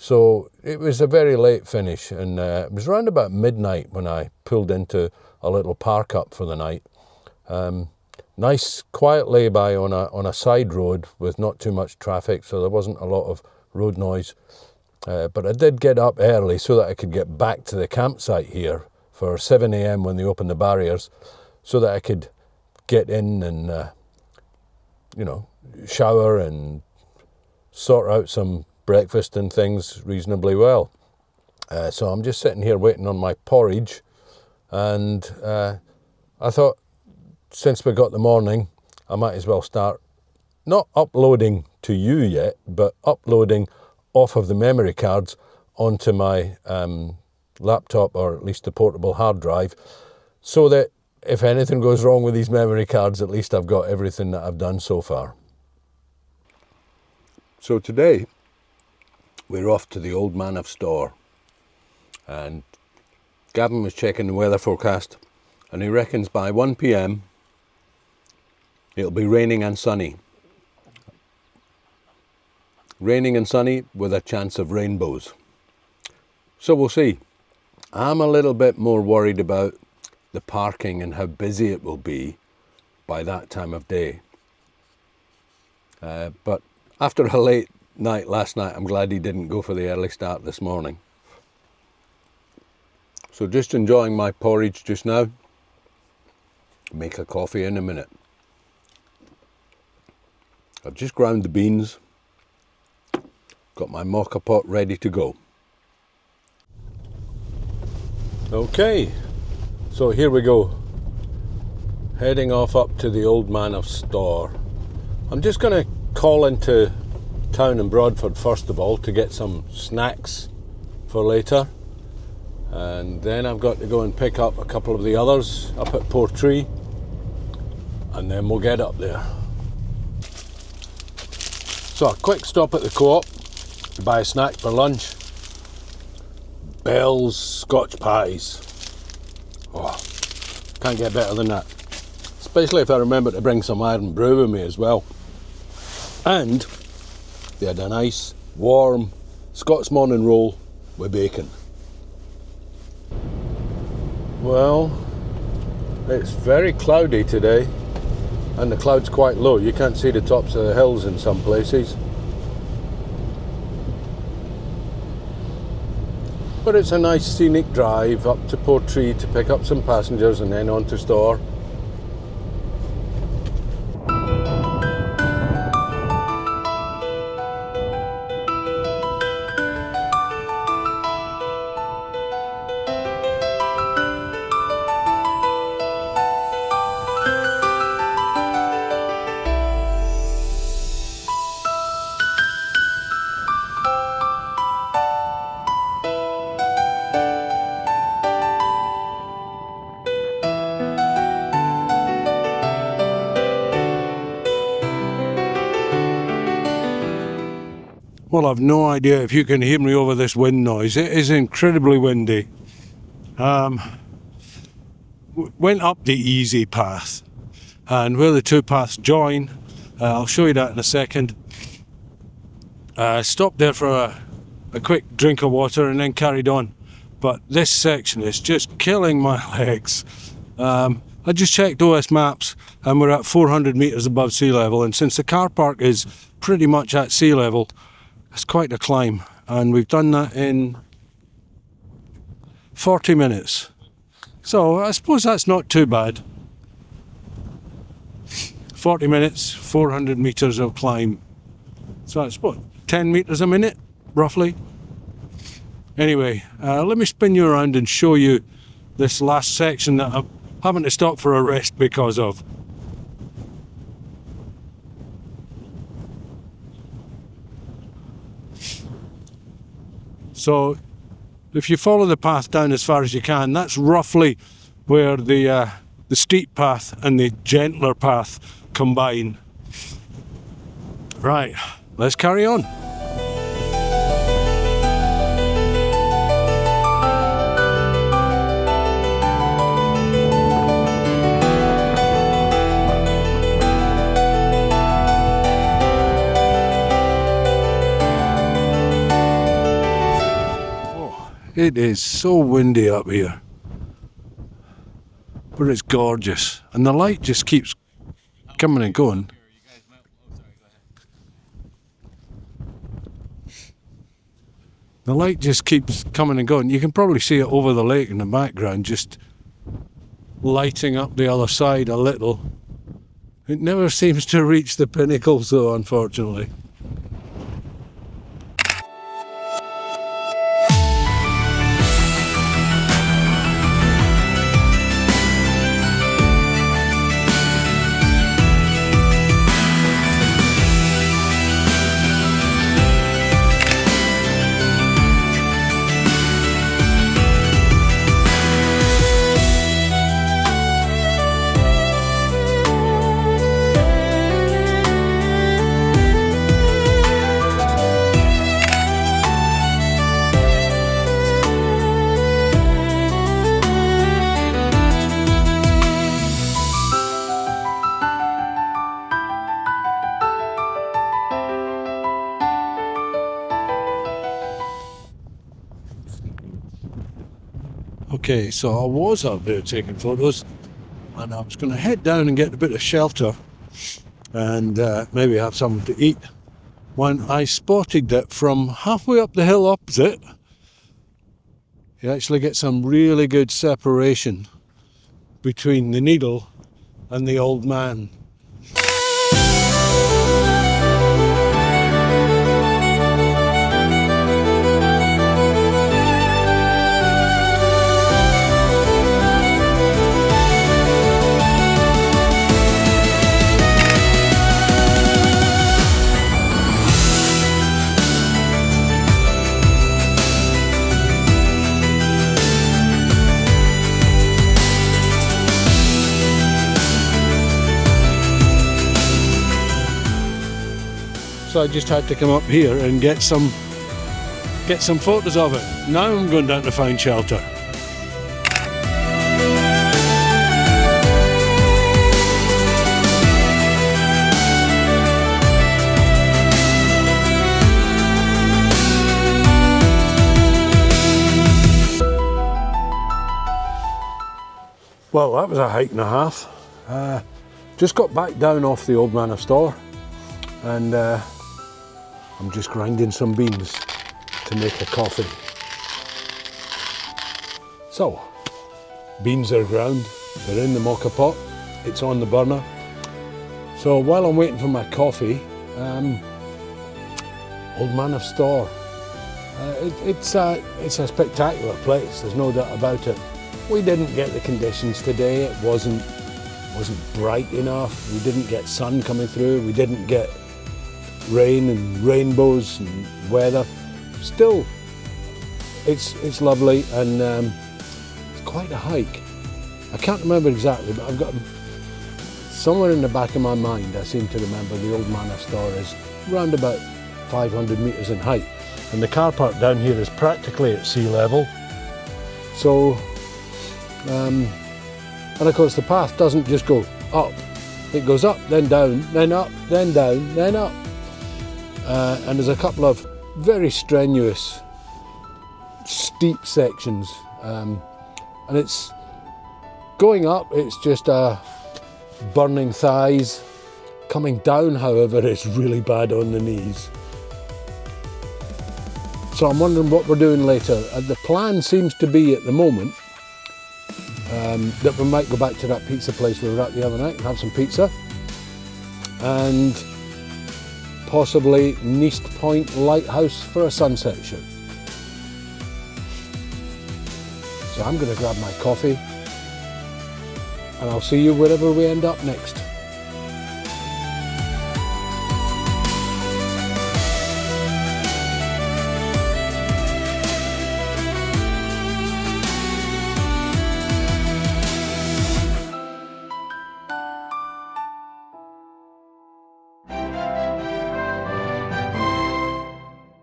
So it was a very late finish, and it was around about midnight when I pulled into a little park up for the night. Nice quiet lay-by on a side road with not too much traffic, so there wasn't a lot of road noise. But I did get up early so that I could get back to the campsite here for 7 a.m. when they opened the barriers, so that I could get in and, shower and sort out some breakfast and things reasonably well. So I'm just sitting here waiting on my porridge, and I thought, since we got the morning, I might as well start not uploading to you yet, but uploading off of the memory cards onto my laptop, or at least the portable hard drive, so that if anything goes wrong with these memory cards, at least I've got everything that I've done so far. So today, we're off to the Old Man of Storr, and Gavin was checking the weather forecast, and he reckons by 1 p.m. it'll be raining and sunny. Raining and sunny with a chance of rainbows. So we'll see. I'm a little bit more worried about the parking and how busy it will be by that time of day. But after a late night last night, I'm glad he didn't go for the early start this morning. So just enjoying my porridge just now. Make a coffee in a minute. I've just ground the beans. Got my mocha pot ready to go. Okay, so here we go. Heading off up to the Old Man of Storr. I'm just going to call into town in Broadford first of all to get some snacks for later. And then I've got to go and pick up a couple of the others up at Portree. And then we'll get up there. So a quick stop at the Co-op to buy a snack for lunch. Bell's Scotch pies. Oh, can't get better than that. Especially if I remember to bring some iron brew with me as well. And they had a nice, warm Scots morning roll with bacon. Well, it's very cloudy today, and the cloud's quite low. You can't see the tops of the hills in some places. But it's a nice scenic drive up to Portree to pick up some passengers and then on to Storr. Well, I've no idea if you can hear me over this wind noise. It is incredibly windy. Went up the easy path, and where the two paths join, I'll show you that in a second. Stopped there for a quick drink of water and then carried on. But this section is just killing my legs. I just checked OS Maps and we're at 400 metres above sea level, and since the car park is pretty much at sea level, it's quite a climb, and we've done that in 40 minutes. So I suppose that's not too bad. 40 minutes, 400 metres of climb. So that's what, 10 metres a minute, roughly? Anyway, let me spin you around and show you this last section that I'm having to stop for a rest because of. So if you follow the path down as far as you can, that's roughly where the steep path and the gentler path combine. Right, let's carry on. It is so windy up here, but it's gorgeous, and the light just keeps coming and going. The light just keeps coming and going. You can probably see it over the lake in the background, just lighting up the other side a little. It never seems to reach the pinnacles though, unfortunately. Okay, so I was up there taking photos, and I was going to head down and get a bit of shelter and maybe have something to eat, when I spotted that from halfway up the hill opposite, you actually get some really good separation between the needle and the old man. So I just had to come up here and get some photos of it. Now I'm going down to find shelter. Well, that was a hike and a half. Just got back down off the Old Man of Storr, and I'm just grinding some beans to make a coffee. So, beans are ground, they're in the mocha pot, it's on the burner. So while I'm waiting for my coffee, Old Man of Storr. It's a spectacular place, there's no doubt about it. We didn't get the conditions today, it wasn't bright enough, we didn't get sun coming through, we didn't get rain and rainbows and weather. Still, it's lovely, and it's quite a hike. I can't remember exactly, but I've got somewhere in the back of my mind I seem to remember the Old Man of Storr is around about 500 metres in height, and the car park down here is practically at sea level. So and of course the path doesn't just go up, it goes up, then down, then up, then down, then up. And there's a couple of very strenuous, steep sections, and it's going up, it's just burning thighs. Coming down, however, it's really bad on the knees. So I'm wondering what we're doing later. The plan seems to be at the moment that we might go back to that pizza place we were at the other night and have some pizza, and possibly Neast Point Lighthouse for a sunset shoot. So I'm going to grab my coffee, and I'll see you wherever we end up next.